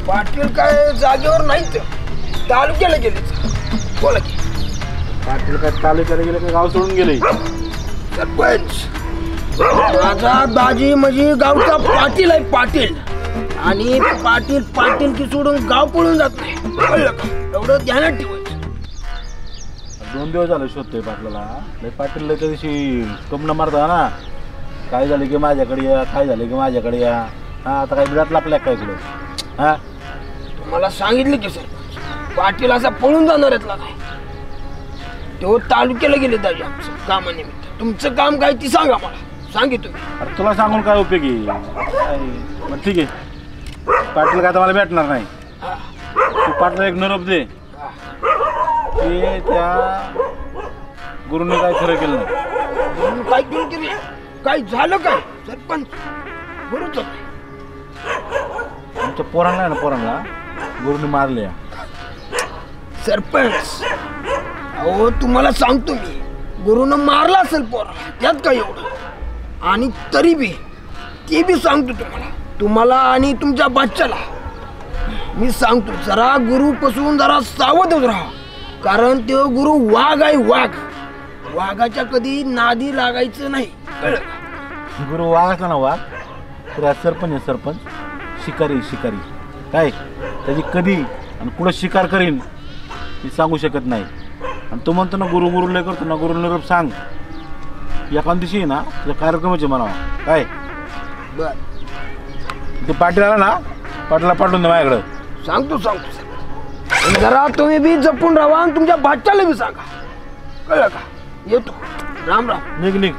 पाटील काय जागेवर नाहीत, तालुक्याला गेले. बोला की. पाटील काय तालुक्याला गेले का गाव सोडून गेले? सरपंच माझा दाजी म्हणजे गावचा पाटील आहे, पाटील. आणि पाटील पाटील की सोडून गाव पळून जात नाही, कळलं का? एवढं ध्यानात ठेवायचं. 2 दिवस झाले शोधतोय पाटलाला. पाटील त्या दिवशी कमनं मारता ना, काय झालं की माझ्याकडे या, काय झालं की माझ्याकडे या. हा आता काय बिळात लापल्या काय इकडे? हा तुम्हाला सांगितलं की सरपंच, पाटील असा पळून जाणाऱ्यातला नाही. तो तालुक्याला गेले दाजी आमचं कामानिमित्त. तुमचं काम काय ती सांगा मला, सांगितलं तुम्ही. अरे तुला सांगून काय उपयोगी? ठीक आहे, पाटील काय तर मला भेटणार नाही. तू पाटील एक निरोप दे की त्या गुरुने काय खरं केलं नाही. काय केलं की काय झालं काय सरपंच? बरोबर आमच्या पोरांना आहे ना, पोरांना गुरुने मारले. सरपंच अहो तुम्हाला सांगतो मी, गुरुनं मारला असेल पोराला, त्यात काय एवढं. आणि तरी बी ते बी सांगतो तुम्हाला आणि तुमच्या बच्चाला मी सांगतो, जरा गुरुपासून जरा सावधच राहा. कारण तो गुरु वाघ आहे, वाघ. वाघाच्या कधी नादी लागायचं नाही, कळलं? गुरु वाघ असला ना, वाघ तर सरपंच आहे, सरपंच शिकारी शिकारी. काय त्याची कधी आणि कुठं शिकार करीन ती सांगू शकत नाही. आणि तो म्हणतो ना गुरु गुरु लय करतो ना, गुरु निरोप सांग. एका दिवशी ना तुझा कार्यक्रमाचे म्हणावा. काय बर ते पाटील आला ना, पाटला पाठवून दे माझ्याकडं. सांगतो जरा तुम्ही बी जपून राहा आणि तुमच्या बाच्याला बी सांगा, कळलं का? येतो. राम राम. निघ.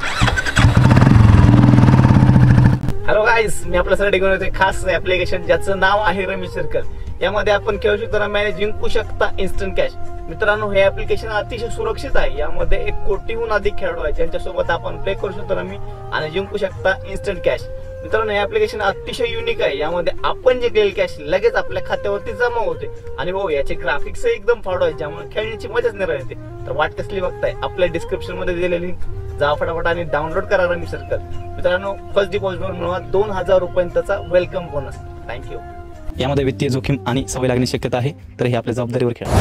हॅलो गाईस, मी आपल्यासाठी घेऊन येतोय खास ऍप्लिकेशन ज्याचं नाव आहे रमी सर्कल. यामध्ये आपण खेळू शकतो, मॅनेज जिंकू शकता इन्स्टंट कॅश. मित्रांनो, हे ऍप्लिकेशन अतिशय सुरक्षित आहे. यामध्ये 1 कोटीहून अधिक खेळाडू आहेत, ज्यांच्यासोबत आपण प्ले करू शकतो रमी आणि जिंकू शकता इन्स्टंट कॅश. मित्रांनो, हे ऍप्लिकेशन अतिशय युनिक आहे. यामध्ये आपण जे केलेली कॅश लगेच आपल्या खात्यावरती जमा होते. आणि हो, याचे ग्राफिक्स एकदम फाडू आहे, ज्यामुळे खेळण्याची मजाच नाही राहते. तर वाट कसली बघताय, आपल्या डिस्क्रिप्शन मध्ये दिलेली लिंक जा फटाफट आणि डाउनलोड करा रमी सर्कल. मित्रांनो, फर्स्ट डिपॉझिटवर मिळवा 2000 रुपयांचा वेलकम बोनस. थँक्यू. यामध्ये वित्तीय जोखीम आणि सवय लागण्याची शक्यता आहे, तर हे आपल्या जबाबदारीवर खेळा.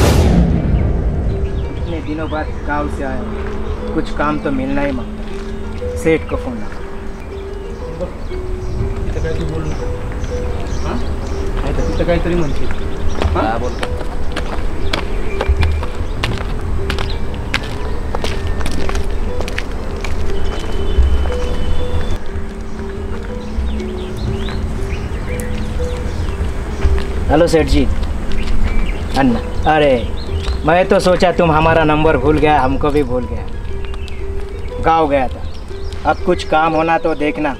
इतने दिनों बाद गांव से आया, कुछ काम तो मिलना ही मांगता. सेठ को फोन लगा. तिथं काय तू बोलू हां? नाही तर तिथं काहीतरी म्हणते. हां बोल. हेलो सेठ जी. अन्ना, अरे मैं तो सोचा तुम हमारा नंबर भूल गया, हमको भी भूल गया. गाँव गया था, अब कुछ काम होना तो देखना.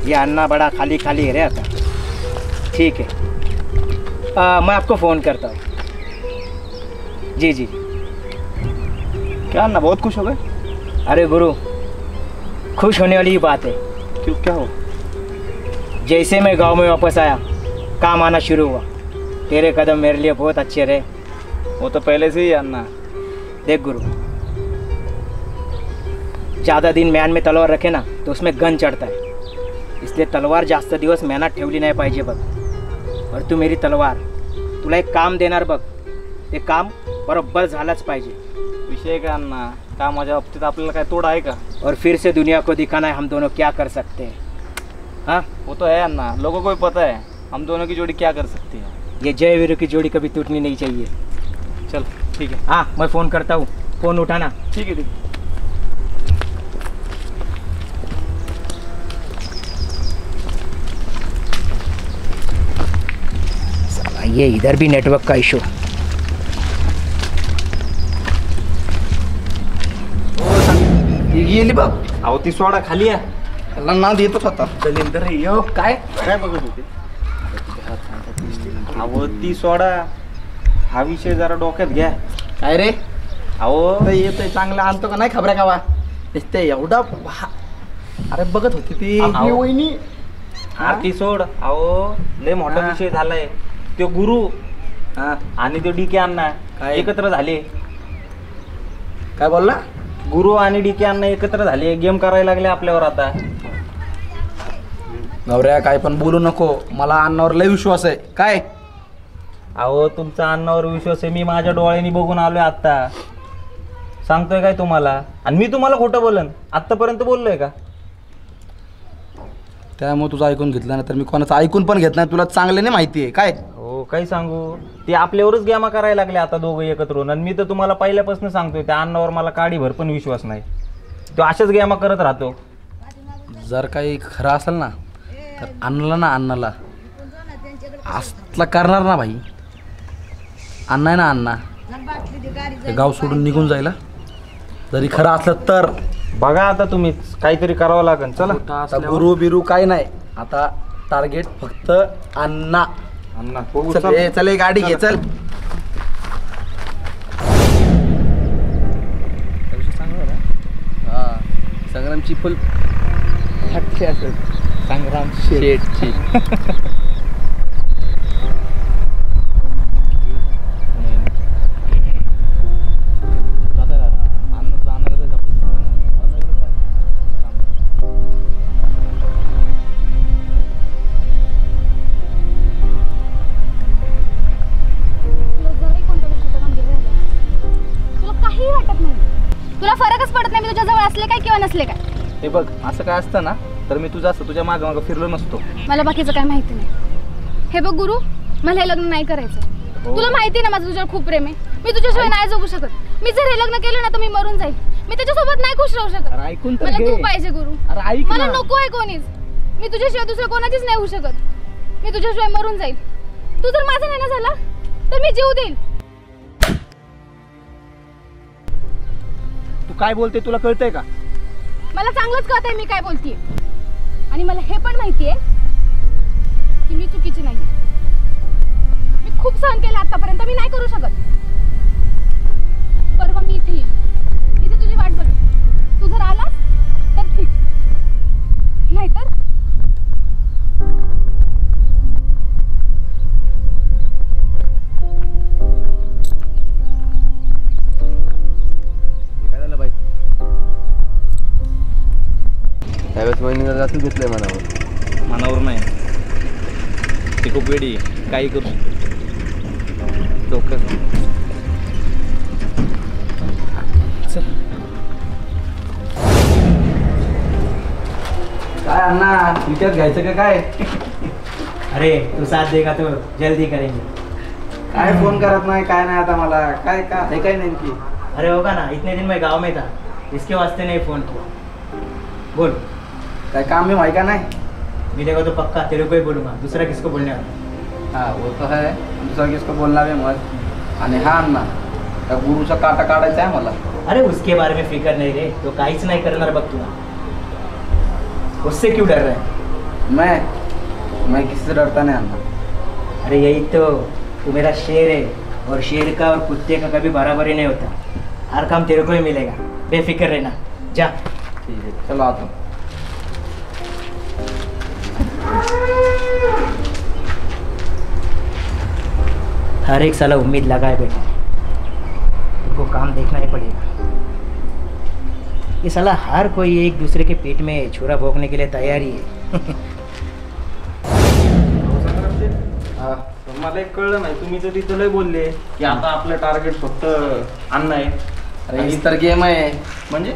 ये अन्ना बड़ा खाली खाली रहता. ठीक है, मैं आपको फ़ोन करता हूँ. जी जी. क्या अन्ना बहुत खुश हो गए? अरे गुरु, खुश होने वाली ही बात है. क्यों, क्या हो? जैसे मैं गांव में वापस आया, काम आना शुरू हुआ. तेरे कदम मेरे लिए बहुत अच्छे रहे. वो तो पहले से ही अन्ना. देख गुरु, ज़्यादा दिन म्यान में तलवार रखे ना तो उसमें गन चढ़ता है. इसलिए तलवार जास्त दिवस म्यानात ठेवली नाही पाहिजे बघ. और तू मेरी तलवार, तुला एक काम देणार बघ, ते काम बरोबर झालंच पाहिजे. विषय का अन्ना, कामाच्या बाबतीत आपल्याला काय तोड आहे का? और फिर से दुनिया को दिखाना है हम दोनों क्या कर सकते हैं. हाँ वो तो है अन्ना, लोगों को भी पता है हम दोनों की जोड़ी क्या कर सकती है. ये जय वीरू की जोड़ी कभी टूटनी नहीं चाहिए. चल ठीक है. हाँ मैं फ़ोन करता हूँ, फ़ोन उठाना. ठीक है ठीक है. ये इधर भी नेटवर्क का इशू. गेली बघ. अहो ती सोडा खाली आहे, त्याला नाद येतच होता. दलिंदर यो काय काय बघत होते? अहो ती सोडा, हा विषय जरा डोक्यात घ्या. काय रे? अहो येतोय चांगला आणतो का नाही खबऱ्या गावा. ते एवढा अरे बघत होती ती वहिनी. ती सोड. अहो लय मोठा विषय झालाय. तो गुरु आणि तो डीके अण्णा एकत्र झाले. काय बोलला? गुरु आणि डीके अण्णा एकत्र झाले, गेम करायला लागले आपल्यावर आता. गौऱ्या काय पण बोलू नको, मला अण्णावर लय विश्वास आहे. काय अहो तुमचा अन्नावर विश्वास आहे, मी माझ्या डोळ्यांनी बघून आलोय आत्ता. सांगतोय काय तुम्हाला, आणि मी तुम्हाला खोटं बोलन आत्तापर्यंत बोललोय का? त्यामुळे तुझं ऐकून घेतलं ना तर मी कोणाचं ऐकून पण घेत नाही. तुला चांगल्याने माहिती आहे काय. हो काही सांगू, ते आपल्यावरच गॅमा करायला लागले आता दोघं एकत्र होऊन. आणि मी तर तुम्हाला पहिल्यापासून सांगतोय त्या अन्नावर मला काडीभर पण विश्वास नाही. तो अशाच गॅमा करत राहतो. जर काही खरं असेल ना तर अण्णाला असला करणार ना भाई. अण्णा आहे ना अण्णा, ते गाव सोडून निघून जायला जरी खरं असलं तर. बघा आता तुम्ही काहीतरी करावं लागेल. चला आता गुरु बिरू काही नाही, आता टार्गेट फक्त अण्णा. अण्णा चल एक गाडी घे चल. हा संग्रामची फुल संग्राम शेठची. तुला फरकच पडत नाही मी तुझ्या जवळ असले काय किंवा नसले काय. हे बघ असं काय असतं ना तर मी तुझं असं तुझ्या मागं फिरलो नसतो. मला बाकीचं काय माहिती नाही. हे बघ गुरु, मला हे लग्न नाही करायचं. तुला माहिती ना माझं तुझ्यावर खूप प्रेम आहे. मी तुझ्याशिवाय नाही जगू शकत. मी जर हे लग्न केलं ना तर मी मरून जाईल. मी त्याच्यासोबत नाही खुश राहू शकत. ऐकून तर मला घे. तू पाहिजे गुरु. ऐक मला ना. नको आहे कोणीच. मी तुझ्याशिवाय दुसरं कोणाचीच नाही होऊ शकत. मी तुझ्याशिवाय मरून जाईल. तू जर माझा नाही ना झाला तर मी जीव देईल. तू काय बोलते तुला कळतंय का? मला चांगलंच कळतंय मी काय बोलतेय. आणि मला हे पण माहितीये की मी चुकीची नाहीये. मी खूप सहन केलं आतापर्यंत. मी नाही करू शकत. परवा मी इथे येईन. इथे तुझी वाट बघ. तू जर आलास तर ठीक, नाहीतर त्यावेळेस वहिनीला जास्त घेतलंय मनावर. मनावर नाही, ती खूप वेडी आहे. काही करू डोक्यात. काय अण्णा विकत घ्यायचं का काय? अरे तू साथ देगा तो जल्दी करेंगे. काय फोन करत नाही काय नाही आता मला काय का हे काय नेमकी. अरे होगा ना, इतने दिन मैं गांव में था, इसके वास्ते नहीं फोन किया. बोल. काय काम में भाई का नाही. मिलेगा तो पक्का तेरे को ही बोलूंगा, दूसरा किसको बोलने वाला. हाँ वो तो है, दूसरा किसको बोलना भी मत. आणि हा अण्णा त्या गुरुचा काटा काढायचा आहे मला. अरे उसके बारे में फिक्र नहीं रे, तो काहीच नाही करणार बघ तुला. उससे क्यों डर रहा है? मैं किसी से डरता नहीं अण्णा. अरे यही तो, तू मेरा शेर है और शेर का और कुत्ते का कभी बराबरी नहीं होता. हर काम तेरे को ही मिलेगा, बेफिक्र रहना. जा. ठीक है चलो आता हूँ. हर एक साला उम्मीद लगाए बेटा, उनको काम देखना ही पड़ेगा. ये साला हर कोई एक दूसरे के पेट में छुरा भोंकने के लिए तैयार ही है. मला एक कळलं नाही, तुम्ही तर तिथं लय बोलले की आता आपलं टार्गेट फक्त अन्न आहे. अरे हीच तर गेम आहे. म्हणजे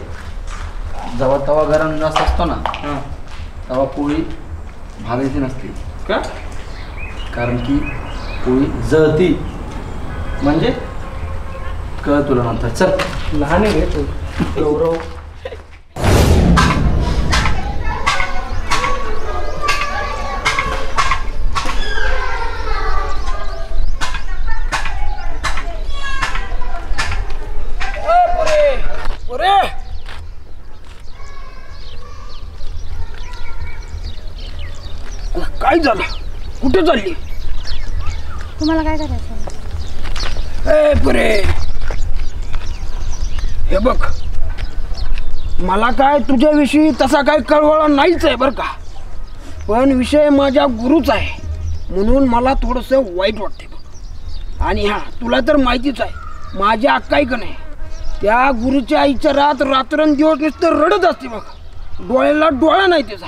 जेव्हा तवा गरम नस असतो ना हां तेव्हा पोळी भाजायची नसते. का? कारण की पोळी जळती. म्हणजे कळ तुला नंतर. चल लहान आहे रे तू. गौरव काय झालं? कुठे चालली? तुम्हाला काय करायचं? ए पुरे, हे बघ मला काय तुझ्याविषयी तसा काय कळवळा नाहीच आहे बरं का. पण विषय माझ्या गुरुचा आहे म्हणून मला थोडंसं वाईट वाटते बघ. आणि हा तुला तर माहितीच आहे माझी अक्का का नाही, त्या गुरुच्या आईच्या रात्रंदिवस नुसतं रडत असते बघ. डोळ्याला डोळा नाही त्याचा.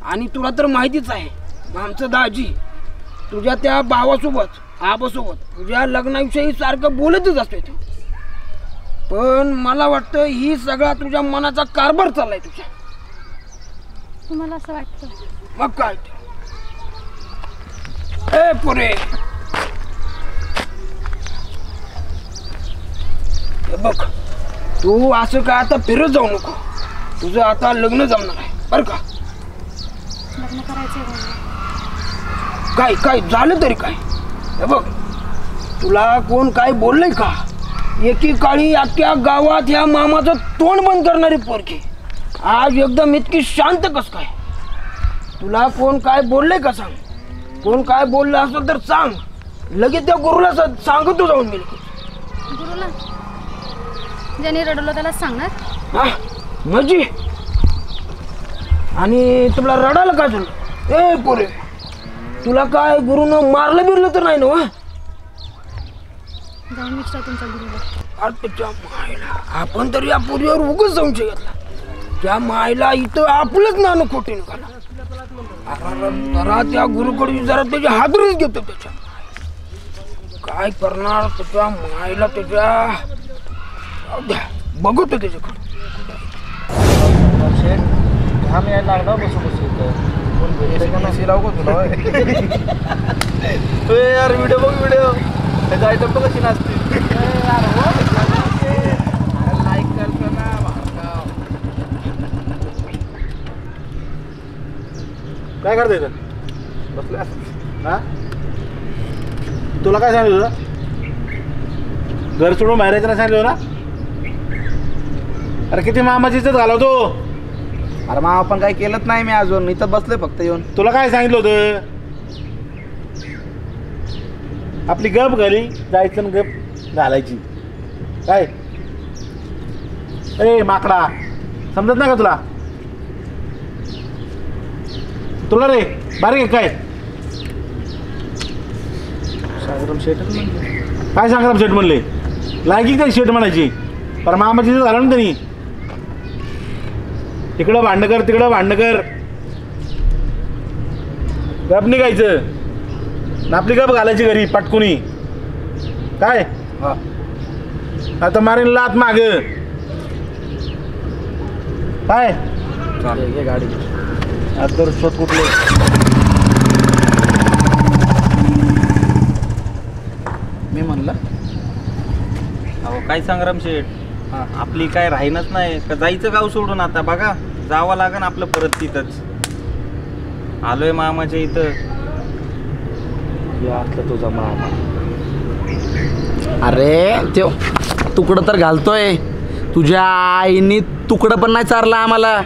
आणि तुला तर माहितीच आहे आमचं दाजी, तुझ्या त्या भावासोबत आबासोबत तुझ्या लग्नाविषयी सारखं बोलतच असतोय तो. पण मला वाटतं ही सगळा तुझ्या मनाचा कारभार चाललाय तुझ्या. तुम्हाला असं वाटतं? मग काय ए पुरे बघ, तू असं काय आता फिरत जाऊ नको. तुझं आता लग्न जमणार आहे बरं का. लग्न करायचं काय काय झालं तरी काय. हे बघ, तुला कोण काय बोललंय का? एकीकाळी अख्ख्या गावात ह्या मामाचं तोंड बंद करणारी पोरगी आज एकदम इतकी शांत कस काय? तुला कोण काय बोललंय का सांग. कोण काय बोललं असेल तर सांग. लगेच त्या गुरुला सांगतो जाऊन मी. गुरुला ज्याने रडवलं त्याला सांगणार? हा म्हणजे आणि तुला रडायला का झालं? ए पोरे, तुला काय गुरुनं मारलं बिरलं तर नाही ना? जाऊन विचारा तुमच्या गुरुला. अरे त्याच्या मायला, आपण तर या पोरीवर उगाच संशय घेतला. त्या मायला इथं आपलंच नाणं खोटे निघाला. जरा त्या गुरुकडे जरा त्याची हादरीच घेतो. त्याच्या काय करणार त्याच्या मायला. त्याच्या बघतो त्याच्याकडे. घाम यायला लागला बसू बसू यार व्हिडिओ बघ व्हिडिओ. त्याचा आयटम बघ कशी नाचते. काय करता येतं बसले हा. तुला काय सांगितलं? घर सोडून बाहेर यायचं नाही सांगितलं ना. अरे किती मामाची इज्जत घालवतो. अरे मामा पण काही केलंच नाही मी अजून. इथं बसले फक्त येऊन. तुला काय सांगितलं होतं? आपली गप घाली जायचं आणि गप घालायची. काय ए माकडा, समजत नाही का तुला? तुला रे बारीक काय संग्राम शेठ काय संग्राम शेठ म्हणले? लायकी काय शेठ म्हणायची? पण मामाची इज्जत झालं ना त्यांनी. तिकडं भांडण कर, तिकडं भांडण कर. गप निघायचं. आपली गप घालायची घरी पटकुनी. काय आता मारेन लात माग. काय गाडी आता शोध कुठले? मी म्हणलं अहो काय संग्राम शेठ, आपली काय राहीनच नाही का? जायचं गाव सोडून आता. बघा जावं लागन आपलं परत तिथंच. आलोय मामाच्या इथं. यातलं तुझा मामा. अरे ते तुकडं तर घालतोय. तुझ्या आईनी तुकडं पण नाही चारला आम्हाला.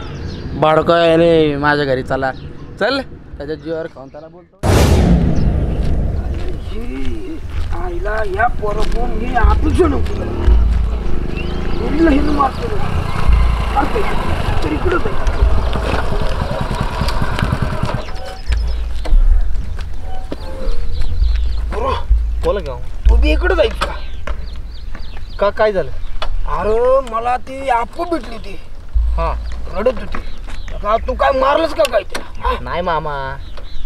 बाळकाय रे माझ्या घरी चला चल. त्याच्या जीवावर खाऊन त्याला बोलतो. आईला या पोरपून हे आपच नको. हे मारतो तर इकडंच आहे. बोला का तू बी इकडं जायच का? का काय झालं? अरे मला ती आपू भेटली होती. हा रडत होती. का तू काय मारलंस का काय तिला? नाही मामा.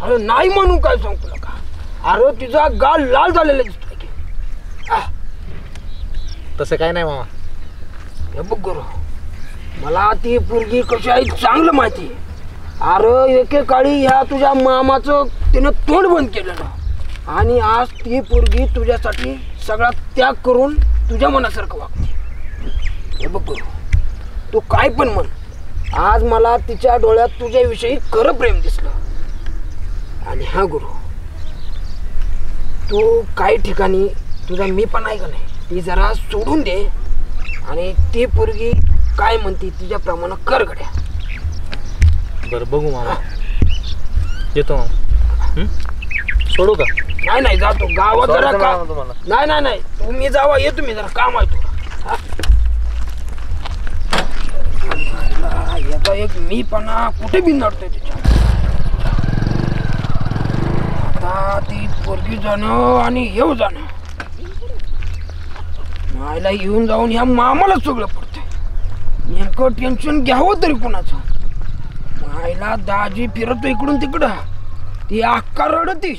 अरे नाही म्हणून काय सांगतो तुला का? अरे तिचा गाल लाल झालेला दिसतोय की. तसं काय नाही मामा. हे बघ गुरु, मला ती पोरगी कशी आहे चांगलं माहिती. अरे एकेकाळी ह्या तुझ्या मामाचं तिनं तोंड बंद केलेलं आणि आज ती पोरगी तुझ्यासाठी सगळा त्याग करून तुझ्या मनासारखं वागते. हे बघ गुरु, तू काय पण म्हण, आज मला तिच्या डोळ्यात तुझ्याविषयी खरं प्रेम दिसलं. आणि हा गुरु, तू काही ठिकाणी तुझा मी पण आहे का नाही ती जरा सोडून दे आणि ती पोरगी काय म्हणते तिच्याप्रमाणे कर गड्या. बरं बघू मामा. येतो मामा. सोडू का? नाही नाही जातो गावात जरा सोडायचं का. मामा तुम्हाला? नाही नाही नाही तुम्ही जावा, ये तुम्ही जरा काम आहे तुला. याचा एक मी पण कुठे बी नडतोय तिच्या. आता ती पोरगी जाणं आणि येऊ जाणं मायला येऊन जाऊन ह्या मामाला सगळं पडतंय. नेमकं टेन्शन घ्यावं तरी कोणाचं. मायला दाजी फिरतो इकडून तिकडं, ती अक्का रडती.